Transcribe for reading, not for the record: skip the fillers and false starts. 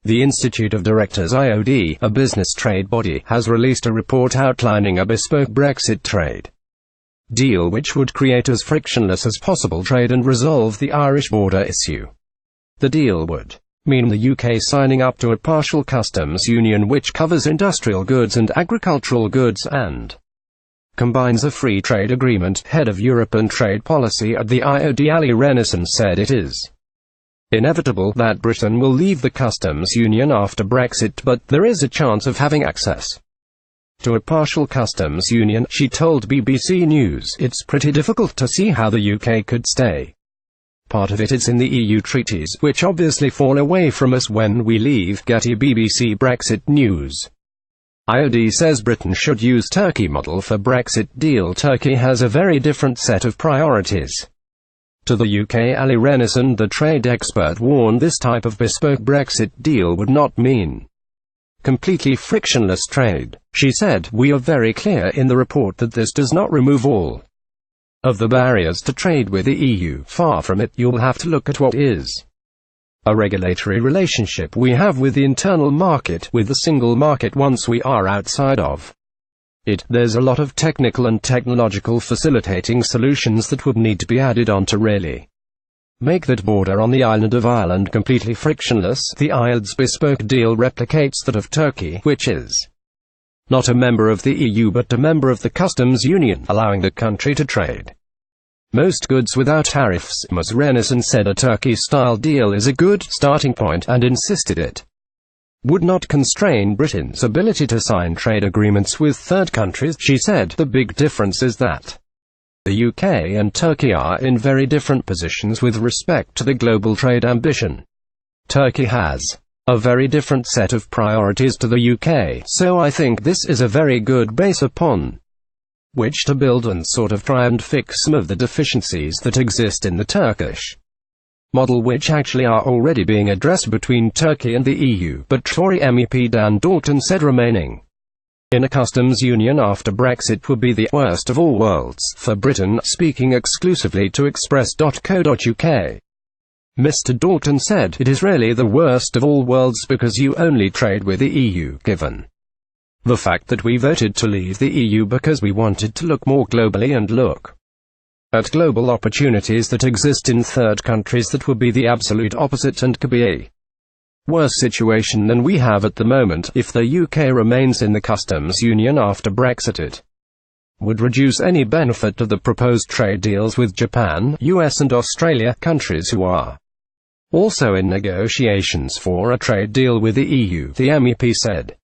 The Institute of Directors IoD, a business trade body, has released a report outlining a bespoke Brexit trade deal which would create as frictionless as possible trade and resolve the Irish border issue. The deal would mean the UK signing up to a partial customs union which covers industrial goods and agricultural goods and combines a free trade agreement. Head of European Trade Policy at the IoD Allie Renison said it is inevitable that Britain will leave the customs union after Brexit, but there is a chance of having access to a partial customs union. She told BBC News, "It's pretty difficult to see how the UK could stay. Part of it is in the EU treaties, which obviously fall away from us when we leave." Getty BBC Brexit News. IoD says Britain should use Turkey model for Brexit deal. Turkey has a very different set of priorities to the UK. Allie Renison, the trade expert, warned this type of bespoke Brexit deal would not mean completely frictionless trade. She said, "We are very clear in the report that this does not remove all of the barriers to trade with the EU. Far from it. You'll have to look at what is a regulatory relationship we have with the internal market, with the single market once we are outside of it. There's a lot of technical and technological facilitating solutions that would need to be added on to really make that border on the island of Ireland completely frictionless." The IoD's bespoke deal replicates that of Turkey, which is not a member of the EU but a member of the customs union, allowing the country to trade most goods without tariffs. Ms. Renison said a Turkey-style deal is a good starting point, and insisted it would not constrain Britain's ability to sign trade agreements with third countries. She said, "The big difference is that the UK and Turkey are in very different positions with respect to the global trade ambition. Turkey has a very different set of priorities to the UK, so I think this is a very good base upon which to build and sort of try and fix some of the deficiencies that exist in the Turkish model, which actually are already being addressed between Turkey and the EU." But Tory MEP Dan Dalton said remaining in a customs union after Brexit would be the worst of all worlds for Britain. Speaking exclusively to express.co.uk, Mr. Dalton said, "It is really the worst of all worlds because you only trade with the EU, given the fact that we voted to leave the EU because we wanted to look more globally and look at global opportunities that exist in third countries. That would be the absolute opposite and could be a worse situation than we have at the moment. If the UK remains in the customs union after Brexit, it would reduce any benefit to the proposed trade deals with Japan, US and Australia, countries who are also in negotiations for a trade deal with the EU," the MEP said.